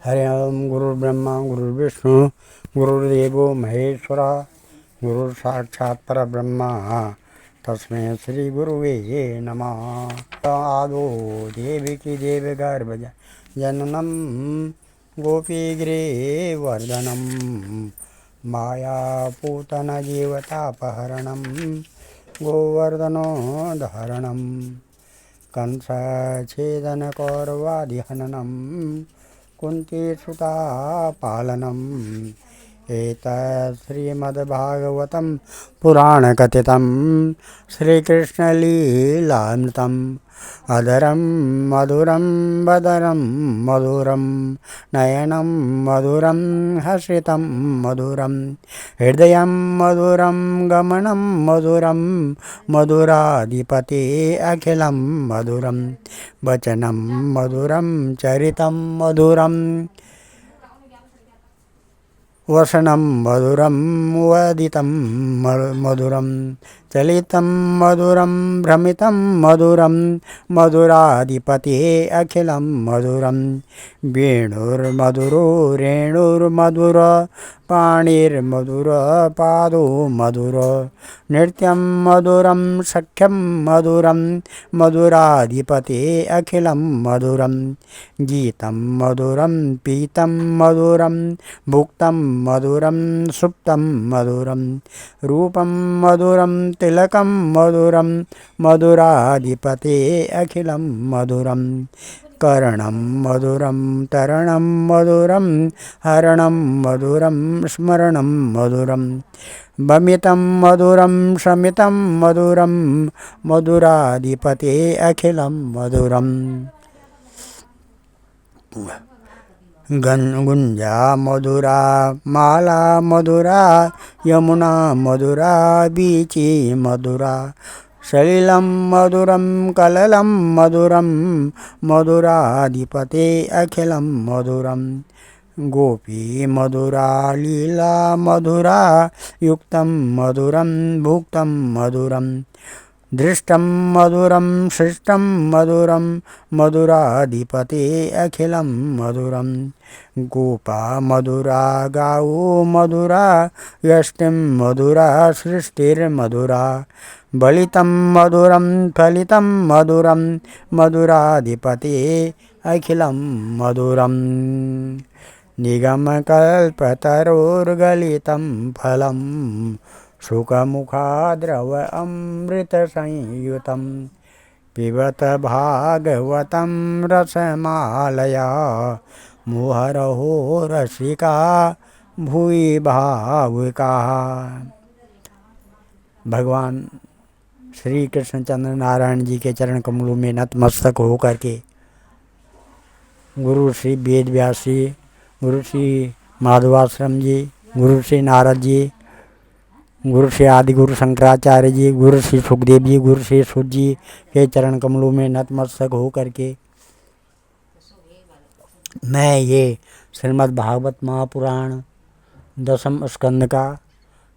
हरि ओम। गुरुर्ब्रह्मा गुरुर्विष्णु गुरुर्देवो महेश्वरः गुरु साक्षात् परब्रह्म तस्मै श्री गुरुवे नमः। आदो देवकी देवगर्भ जननम गोपीगिरिवर्धनम मायापूतन जीवतापहरणं गोवर्धनोद्धरणं कंसच्छेदनकौरवादिहननं कुन्तीसुतापालनम् एतत् श्रीमद्भागवतं पुराणकथितं श्रीकृष्णलीलामृतम् अधरं मधुरं बदरं मधुरं नयनं मधुरं हर्षितं मधुरं हृदयं मधुरं गमनं मधुरं मधुराधिपते अखिलं मधुरं वचनं मधुरं चरितं मधुरं वसनं मधुरं वदितं मधुरं चलितं मधुरं भ्रमितं मधुरं मधुराधिपते अखिलं मधुरं वेणुर्मधुरो रेणुर्मधुर पाणिर्मधुर पादो मधुर नृत्यं मधुरं सख्यं मधुरं मधुराधिपते अखिलं मधुरं गीतं मधुरं पीतं मधुरं भुक्तं मधुरं सुप्तं मधुरं रूपं मधुरं तिलकं मधुरं मधुराधिपते अखिलं मधुरं कर्णं मधुरं तरणं मधुरं हरणं मधुरं स्मरणं मधुरं भमितं मधुरं शमितं मधुरं मधुराधिपते अखिलं मधुरम् गुंजा मधुरा माला मधुरा यमुना मधुरा बीची मधुरा सलिलं मधुरं कललं मधुरं मधुराधिपते अखिलं मधुरं गोपी मधुरा लीला मधुरा युक्तं मधुरं भुक्तं मधुरं दृष्टं मधुरं सृष्टं मधुरं मधुराधिपते अखिलं मधुरं गोपा मधुरा गावो मधुरा यष्टिं मधुरा सृष्टिर्मधुरा बलितं मधुरं फलितं मधुरं मधुराधिपते अखिलं मधुरं निगमकल्पतरोर्गलितं फलं सुखमुखाद्रव अमृतसंयुतं पिबत भागवतं रसमालया मुहुरहो रसिका भुवि भावुकाः। भगवान श्री कृष्णचंद्र नारायण जी के चरण कमलों में नतमस्तक होकर के गुरु श्री वेद व्यास जी, गुरु श्री माधवाश्रम जी, गुरु श्री नारद जी, गुरु श्री आदि गुरु शंकराचार्य जी, गुरु श्री सुखदेव जी, गुरु श्री सुर जी के चरण कमलों में नतमस्तक हो करके मैं ये श्रीमद् भागवत महापुराण 10वें स्कंद का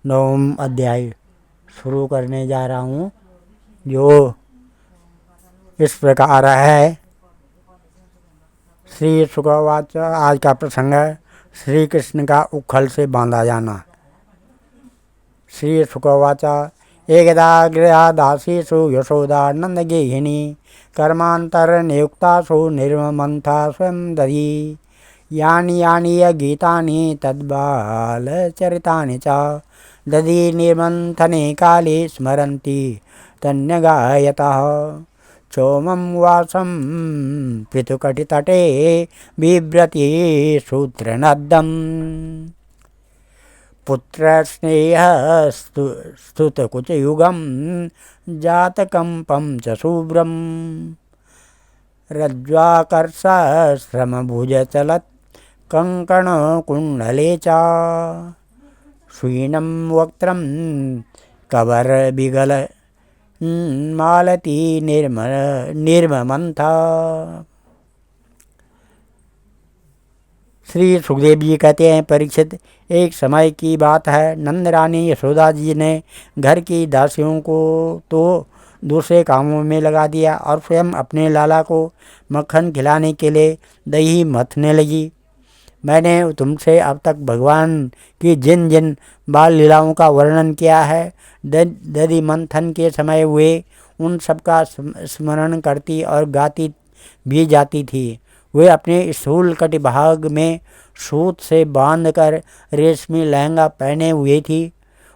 9वां अध्याय शुरू करने जा रहा हूँ, जो इस प्रकार है। श्री शुकवाच। आज का प्रसंग है श्री कृष्ण का उखल से बांधा जाना। श्री शुकवाच। एकदा गृहादासीषु यशोदानंद गेहिनी कर्मांतर नियुक्तासु निर्ममंथा स्वयं दधी यानि यानि गीतानि तद्बालचरितानि च दधी निर्मंथने काले स्मरन्ति तन्यगायतः चोमं वासं पृथुकटितटे बिभ्रति सूत्रनद्दम् पुत्रस्नेह स्तुतकुचयुगं जातकंपं च शुभ्रं रज्ज्वाकर्षश्रमभुजचलत् कङ्कणकुण्डले च श्वीनं वक्त्रं कबरबिगल मालती निर्ममंथा। श्री सुखदेव जी कहते हैं, परीक्षित, एक समय की बात है, नंद रानी यशोदा जी ने घर की दासियों को तो दूसरे कामों में लगा दिया और स्वयं अपने लाला को मक्खन खिलाने के लिए दही मथने लगी। मैंने तुमसे अब तक भगवान की जिन जिन बाल लीलाओं का वर्णन किया है, दधि मंथन के समय वे उन सब का स्मरण करती और गाती भी जाती थी। वे अपने स्थूल कटिभाग में सूत से बांधकर रेशमी लहंगा पहने हुए थी।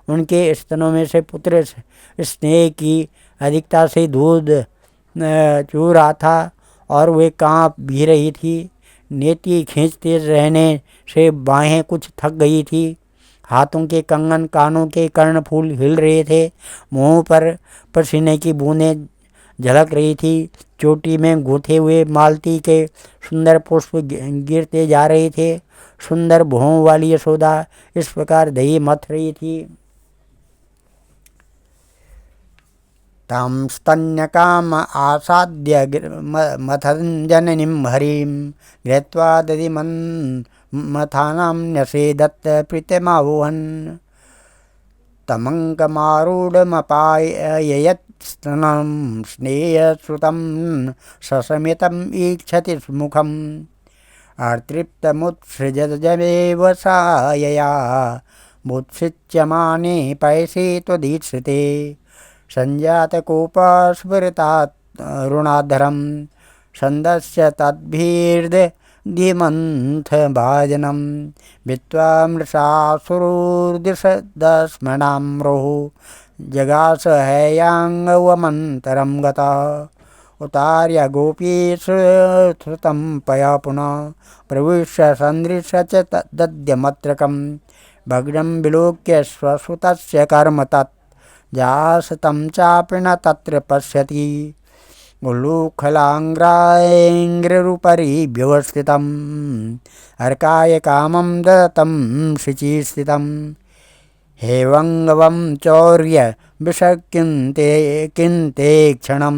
उनके स्तनों में से पुत्र स्नेह की अधिकता से दूध चू रहा था और वे कांप भी रही थी। नेति खींचते रहने से बाहें कुछ थक गई थी। हाथों के कंगन, कानों के कर्णफूल हिल रहे थे। मुंह पर पसीने की बूंदें झलक रही थी। चोटी में गूंथे हुए मालती के सुंदर पुष्प गिरते जा रहे थे। सुंदर भौं वाली यशोदा इस प्रकार दही मथ रही थी। तां स्तन्यकाम आसाद्य मथन जननीं हरिं गृहीत्वा दधिमन्थानां न्यसेदत् प्रीतिमावहन् तमङ्कमारूढमपाययत् स्तनं स्नेहश्रुतं ससमितम् ईक्षति मुखम् अर्तृप्तमुत्सृजमेव सा यया मुत्सृज्यमाने पयसि त्वदीक्षिते संजातकोपस्फुरितात् रुणाधरं छन्दस्य तद्भिर्धीमन्थभाजनं भित्त्वा मृषासुरोर्दिशदस्मणाम्रोः जगास हैयाङ्गवमन्तरं गतः उतार्य गोपीश्रुतं पया पुनः प्रविश्य सन्दृश्य च दद्यमत्रकं भग्नं विलोक्य स्वसुतस्य कर्म तत् जासतं चापि न तत्र पश्यति उल्लूखलाङ्ग्रायेङ्ग्रुपरि व्यवस्थितम् अर्काय कामं दत्तं शुचिस्थितं हेवङ्गवं चौर्य विषकिन्ते किन्ते क्षणं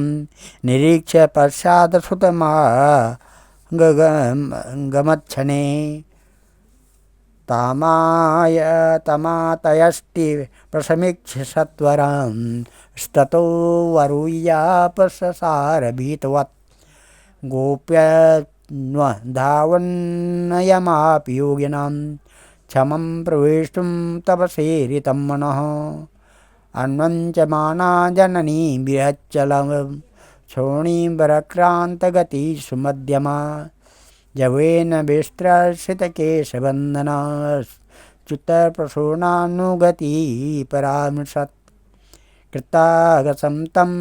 निरीक्ष्य पश्चात् सुतमागमच्छने तमातयष्टि प्रसमीक्ष्य सत्वरं स्ततो वरुयापससारभीतवत् गोप्यधावन्नयमापि योगिनां क्षमं प्रवेष्टुं तपसेरितं मनः अन्वञ्चमाना जननी बृहच्चलं क्षोणीवरक्रान्तगति सुमध्यमा जवेन विस्त्रसितकेशबन्धना च्युतप्रसूनानुगति परामृशत् कृतागसं तं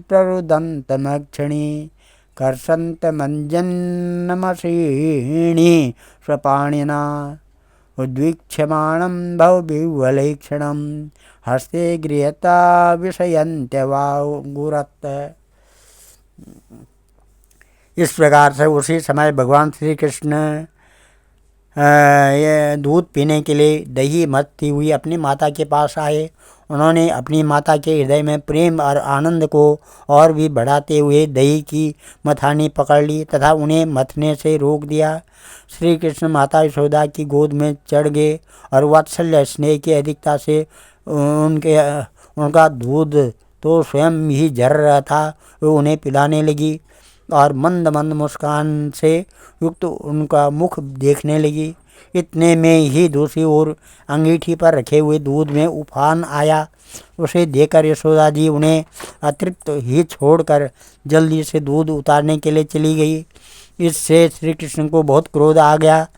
प्ररुदन्तमक्षिणी कर्षन्तमञ्जन्नमसीणि स्वपाणिना उद्वीक्ष्यमाणं भवविह्वलैक्षणं हस्ते गृह्यता विषयन्त्यवागुरत्। इस प्रकार से उसी समय भगवान श्री कृष्ण ये दूध पीने के लिए दही मथती हुई अपनी माता के पास आए। उन्होंने अपनी माता के हृदय में प्रेम और आनंद को और भी बढ़ाते हुए दही की मथानी पकड़ ली तथा उन्हें मथने से रोक दिया। श्री कृष्ण माता यशोदा की गोद में चढ़ गए और वात्सल्य स्नेह की अधिकता से उनका दूध तो स्वयं ही झर रहा था, वो उन्हें पिलाने लगी और मंद मंद मुस्कान से युक्त उनका मुख देखने लगी। इतने में ही दूसरी ओर अंगीठी पर रखे हुए दूध में उफान आया। उसे देखकर यशोदा जी उन्हें अतृप्त ही छोड़कर जल्दी से दूध उतारने के लिए चली गई। इससे श्री कृष्ण को बहुत क्रोध आ गया।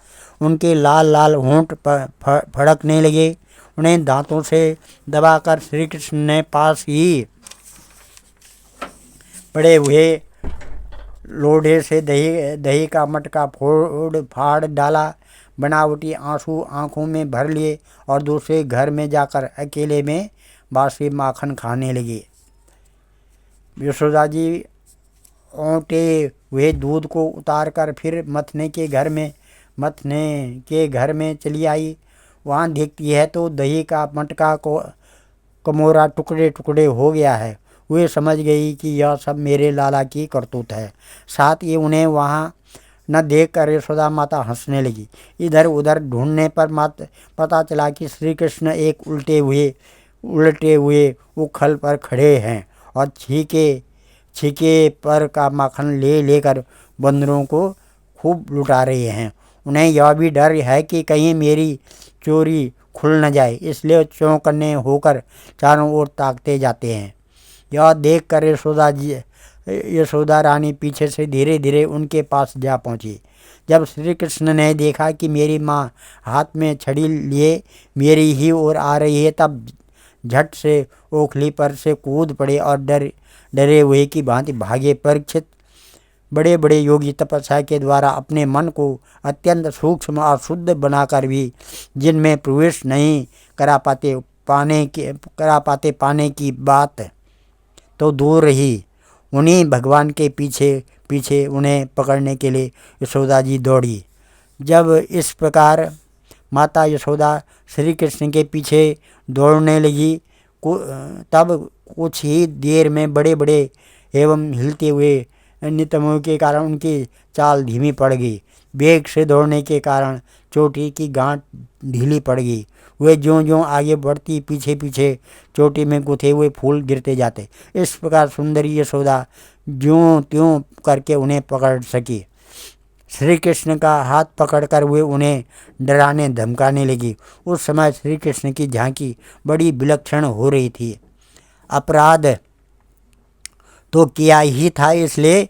उनके लाल लाल होंठ फड़कने लगे। उन्हें दांतों से दबाकर श्री कृष्ण ने पास ही पड़े हुए लोढ़े से दही का मटका फोड़ फाड़ डाला। बनावटी आंसू आंखों में भर लिए और दूसरे घर में जाकर अकेले में बासी माखन खाने लगे। यशोदा जी औंटे हुए दूध को उतारकर फिर मथने के घर में चली आई। वहाँ देखती है तो दही का मटका को कमोरा टुकड़े टुकड़े हो गया है। वे समझ गई कि यह सब मेरे लाला की करतूत है। साथ ही उन्हें वहाँ न देखकर यशोदा माता हंसने लगी। इधर उधर ढूंढने पर पता चला कि श्री कृष्ण एक उल्टे हुए उखल पर खड़े हैं और छीके पर का माखन लेकर बंदरों को खूब लुटा रहे हैं। उन्हें यह भी डर है कि कहीं मेरी चोरी खुल न जाए, इसलिए चौकन्ने होकर चारों ओर ताकते जाते हैं। यह देखकर यशोदा रानी पीछे से धीरे धीरे उनके पास जा पहुंची। जब श्री कृष्ण ने देखा कि मेरी माँ हाथ में छड़ी लिए मेरी ही ओर आ रही है, तब झट से ओखली पर से कूद पड़े और डरे हुए की भांति भागे। परीक्षित बड़े बड़े योगी तपस्या के द्वारा अपने मन को अत्यंत सूक्ष्म और शुद्ध बनाकर भी जिनमें प्रवेश नहीं करा पाते पाने की बात तो दूर रही, उन्हीं भगवान के पीछे पीछे उन्हें पकड़ने के लिए यशोदा जी दौड़ी। जब इस प्रकार माता यशोदा श्री कृष्ण के पीछे दौड़ने लगी, तब कुछ ही देर में बड़े बड़े एवं हिलते हुए नितंबों के कारण उनकी चाल धीमी पड़ गई। वेग से दौड़ने के कारण चोटी की गांठ ढीली पड़ गई। वे ज्यों ज्यों आगे बढ़ती पीछे पीछे चोटी में गुथे हुए फूल गिरते जाते। इस प्रकार सुंदरी यशोदा ज्यों त्यों करके उन्हें पकड़ सकी। श्री कृष्ण का हाथ पकड़कर वे उन्हें डराने धमकाने लगी। उस समय श्री कृष्ण की झांकी बड़ी विलक्षण हो रही थी। अपराध तो किया ही था, इसलिए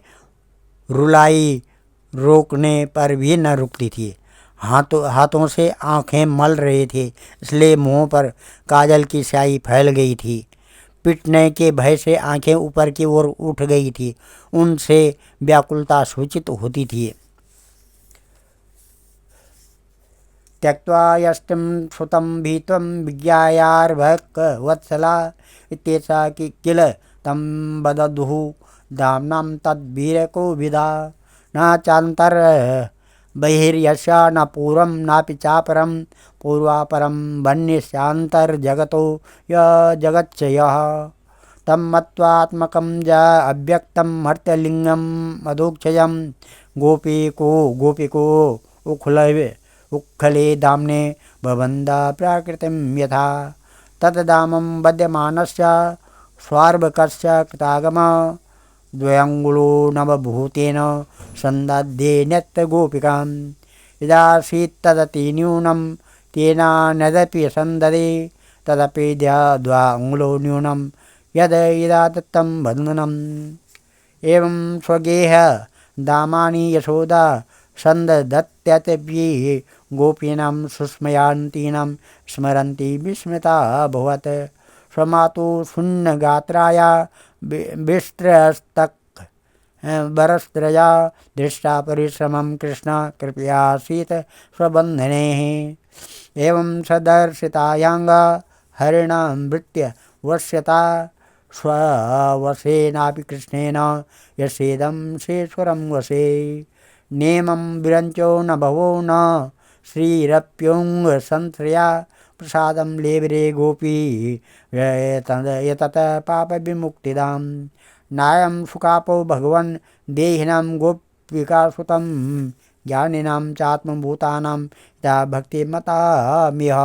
रुलाई रोकने पर भी न रुकती थी। हाथों से आंखें मल रहे थे, इसलिए मुंह पर काजल की स्याही फैल गई थी। पिटने के भय से आंखें ऊपर की ओर उठ गई थी, उनसे व्याकुलता सूचित होती थी। त्यक्त्वा यष्टिं श्रुतं भीत्वं विज्ञायार्भकवत्सला इत्येषा किल तं वदधुः दाम्नां तद्वीरकोविदा न चान्तर बहिर्यस्या न पूर्वं नापि चापरं पूर्वापरं वन्यस्यान्तर्जगतो य जगच्च यः तं मत्वात्मकं ज अव्यक्तं मर्त्यलिङ्गं मधुक्षयं गोपिको उक्खले दाम्ने भवन्दा प्राकृतिं यथा ततदामं बध्यमानस्य स्वार्भकस्य कृतागम द्वयंगुलो नवभूतेन संदध्ये नित्यगोपिकां यदासीत्तदति न्यूनं तेनानदपि संददे तदपि द्वांगुलो न्यूनं यद यदा दत्तं बन्धनम्। एवं स्वगेह दामानि यशोदा संदधत्यतपि गोपीनां सुस्मयान्तीनां स्मरन्ती विस्मिता अभवत्। स्वमातु शून्यगात्राया विस्त्रस्तक वरस्त्रया दृष्टा परिश्रमं कृष्ण कृपयासीत् स्वबन्धनेः। एवं सदर्शितायाङ्ग हरिणामृत्य वश्यता स्ववशेनापि कृष्णेन यस्येदं शेश्वरं वशे। नेमं विरञ्चो न भवो न श्रीरप्योऽङ्ग संश्रया प्रसादं लेवरे गोपी यतत पापविमुक्तिदां। नायं सुकापो भगवन् देहिनां गोपिकासुतं ज्ञानिनां चात्मभूतानां या भक्तिमतामिह।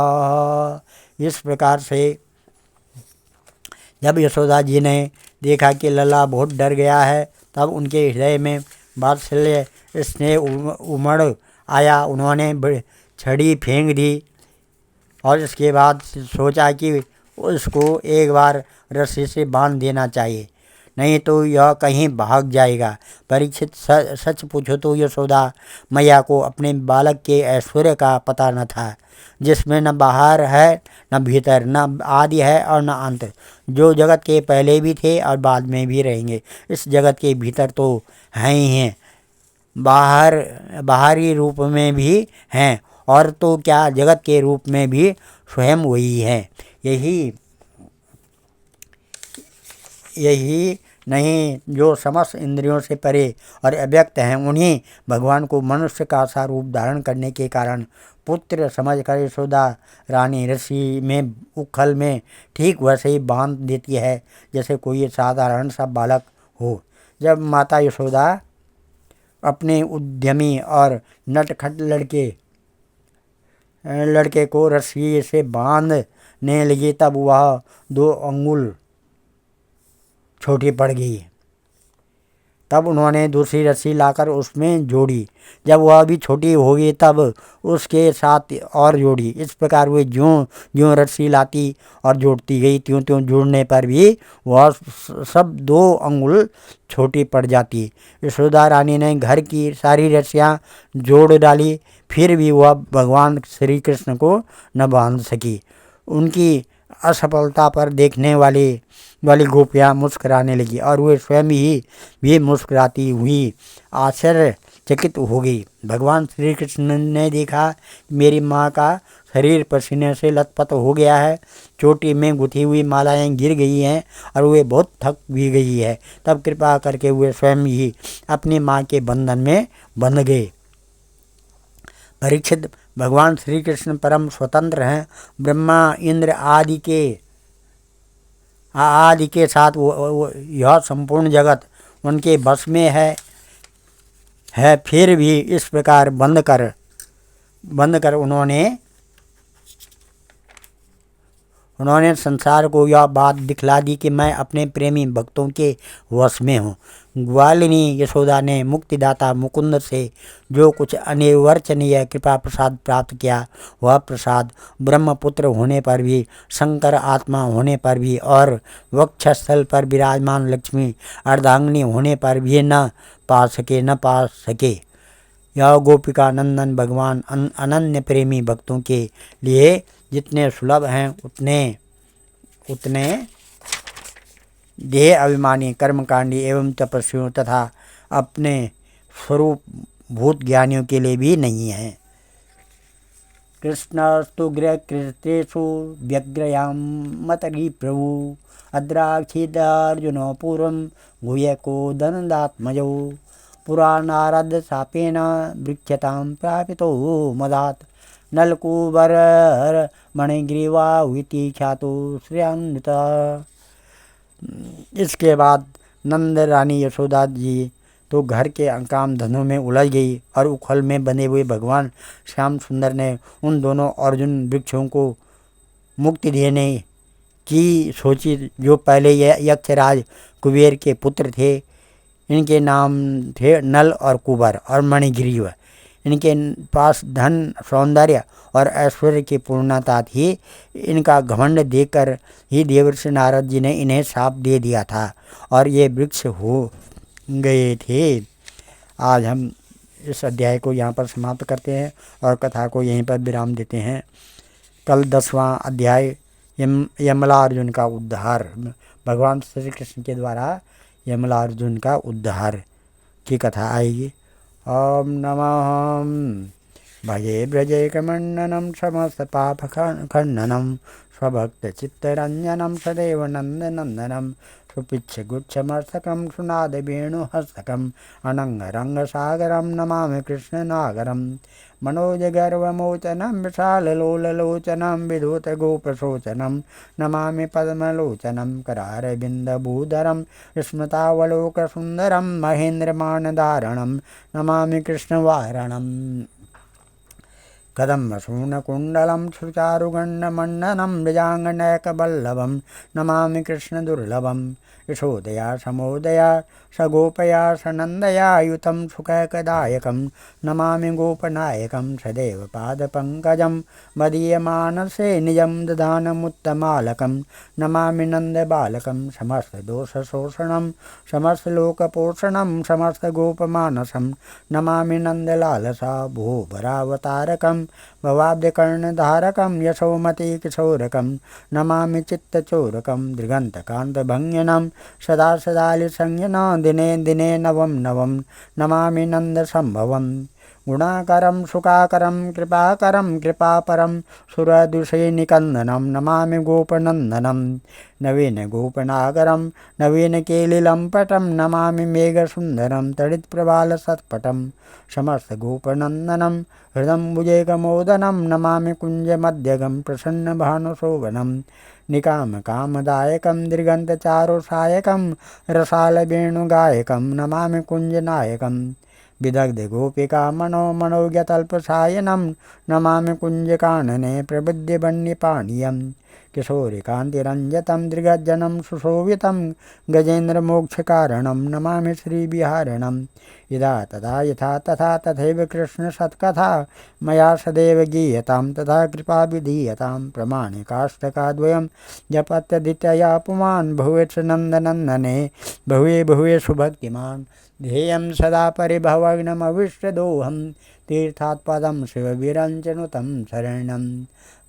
इस प्रकार से जब यशोदा जी ने देखा कि लल्ला बहुत डर गया है, तब उनके हृदय में वात्सल्य स्नेह उमड़ आया। उन्होंने छड़ी फेंक दी और इसके बाद सोचा कि उसको एक बार रस्सी से बांध देना चाहिए, नहीं तो यह कहीं भाग जाएगा। परीक्षित, सच पूछो तो यशोदा मैया को अपने बालक के ऐश्वर्य का पता न था, जिसमें न बाहर है न भीतर, न आदि है और न अंत, जो जगत के पहले भी थे और बाद में भी रहेंगे। इस जगत के भीतर तो हैं ही हैं, बाहरी रूप में भी हैं, और तो क्या जगत के रूप में भी स्वयं वही है। यही नहीं, जो समस्त इंद्रियों से परे और अव्यक्त हैं, उन्हीं भगवान को मनुष्य का सा रूप धारण करने के कारण पुत्र समझकर यशोदा रानी रस्सी में उखल में ठीक वैसे ही बांध देती है जैसे कोई साधारण सा बालक हो। जब माता यशोदा अपने उद्यमी और नटखट लड़के को रस्सी से बांधने लगी, तब वह 2 अंगुल छोटी पड़ गई। तब उन्होंने दूसरी रस्सी लाकर उसमें जोड़ी। जब वह भी छोटी होगी तब उसके साथ और जोड़ी। इस प्रकार वे ज्यों ज्यों रस्सी लाती और जोड़ती गई, त्यों त्यों जुड़ने पर भी वह सब 2 अंगुल छोटी पड़ जाती। यशोदा रानी ने घर की सारी रस्सियाँ जोड़ डाली, फिर भी वह भगवान श्री कृष्ण को न बांध सकी। उनकी असफलता पर देखने वाली गोपियाँ मुस्कुराने लगी और वे स्वयं ही भी मुस्कुराती हुई आश्चर्यचकित हो गई। भगवान श्री कृष्ण ने देखा मेरी माँ का शरीर पसीने से लथपथ हो गया है, चोटी में गुथी हुई मालाएं गिर गई हैं और वे बहुत थक भी गई है। तब कृपा करके वे स्वयं ही अपनी माँ के बंधन में बंध गए। परीक्षित, भगवान श्री कृष्ण परम स्वतंत्र हैं। ब्रह्मा इंद्र आदि के साथ यह संपूर्ण जगत उनके बस में है। फिर भी इस प्रकार बंद कर उन्होंने संसार को यह बात दिखला दी कि मैं अपने प्रेमी भक्तों के वश में हूँ। ग्वालिनी यशोदा ने मुक्तिदाता मुकुंद से जो कुछ अनिर्वचनीय कृपा प्रसाद प्राप्त किया, वह प्रसाद ब्रह्मपुत्र होने पर भी, शंकर आत्मा होने पर भी और वक्षस्थल पर विराजमान लक्ष्मी अर्धांगिनी होने पर भी न पा सके। यह गोपिका नंदन भगवान अनन्य प्रेमी भक्तों के लिए जितने सुलभ हैं उतने देह अभिमानी कर्मकांडी एवं तपस्वियों तथा अपने स्वरूप भूत ज्ञानियों के लिए भी नहीं है। कृष्णस्तु गृहकृतेषु व्यग्रयामतरी प्रभु अद्राक्षिदार्जुनो पूर्वं गुह्यको दनदात्मजौ पुराणारद शापेन वृक्षतां प्रापितो मदात् नलकूबर मणिग्रीवाहुति ख्यातो श्रेयान्विता। इसके बाद नंद रानी यशोदा जी तो घर के काम धंधों में उलझ गई और उखल में बने हुए भगवान श्याम सुंदर ने उन दोनों अर्जुन वृक्षों को मुक्ति देने की सोची, जो पहले यक्षराज कुबेर के पुत्र थे। इनके नाम थे नल और कुबर और मणिग्रीव। इनके पास धन, सौंदर्य और ऐश्वर्य की पूर्णता थी। इनका घमंड देखकर ही देवर्षि नारद जी ने इन्हें शाप दे दिया था और ये वृक्ष हो गए थे। आज हम इस अध्याय को यहाँ पर समाप्त करते हैं और कथा को यहीं पर विराम देते हैं। कल 10वां अध्याय यमलार्जुन का उद्धार, भगवान श्री कृष्ण के द्वारा यमलार्जुन का उद्धार की कथा आएगी। ओम नमः भजे ब्रजेकमण्डनं समस्तपापखण्डनं स्वभक्तचित्तरञ्जनं सदैव नन्दनन्दनं सुपिच्छगुच्छमस्तकं सुनादवेणुहस्तकम् अनङ्गरङ्गसागरं नमामि कृष्णनागरं मनोजगर्वमोचनं विशाललोललोचनं विधूतगोपशोचनं नमामि पद्मलोचनं करारविन्दभूधरं स्मृतावलोकसुन्दरं महेन्द्रमानधारणं नमामि कृष्णवारणम् कदम्बसूर्णकुण्डलं सुचारुगण्डमण्डनं मृजाङ्गनयकवल्लभं नमामि कृष्णदुर्लभं यशोदया समोदया सगोपया सनन्दया युतं सुखकदायकं नमामि गोपनायकं सदैव पादपङ्कजं मदीयमानसे निजं दधानमुत्तमालकं नमामि नन्दबालकं समस्तदोषशोषणं समस्तलोकपोषणं समस्तगोपमानसं नमामि नन्दलालसा भूभरावतारकं भवाब्जकर्णधारकं यशोमतीकिशोरकं नमामि चित्तचोरकं दृगन्तकान्तभङ्गिनं सदा सदालिसंज्ञनं दिने दिने नवं नवं नमामि नन्दसम्भवं गुणाकरं सुखाकरं कृपाकरं कृपापरं सुरदुषेनिकन्दनं नमामि गोपनन्दनं नवीनगोपनागरं नवीनकेलिलम्पटं नमामि मेघसुन्दरं तडित्प्रबालसत्पटं समस्तगोपनन्दनं हृदम्बुजैकमोदनं नमामि कुञ्जमध्यगं प्रसन्नभानुशोभनं निकामकामदायकं दृगन्तचारुसायकं रसालवेणुगायकं नमामि कुञ्जनायकं विदग्धगोपिका मनोज्ञतल्पसायनं नमामि कुञ्जकानने प्रबुद्धवन्यपाणीयं किशोरिकान्तिरञ्जतं दृगज्जनं सुशोभितं गजेन्द्रमोक्षकारणं नमामि श्रीविहारिणं यदा तदा यथा तथा तथैव कृष्णसत्कथा मया सदैव गीयतां तथा कृपा विधीयतां प्रमाणिकाष्टकाद्वयं जपत्यदित्यया पुमान् भुवेश नन्दनन्दने भुवे भुवेषु भक्तिमान् ध्येयं सदा परिभवग्नमविष्टदोहं तीर्थात्पदं शिववीरञ्चनुतं शरणं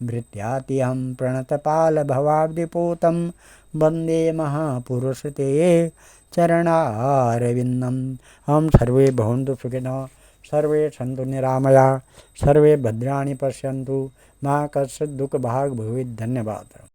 भृत्यातिहं प्रणतपालभवाब्धिपूतं वन्दे महापुरुष ते चरणारविन्दम्। हम सर्वे भवन्तु सुखिनः, सर्वे सन्तु निरामया, सर्वे भद्राणि पश्यन्तु, मा कश्चित् दुःखभाग् भवेत्। धन्यवाद।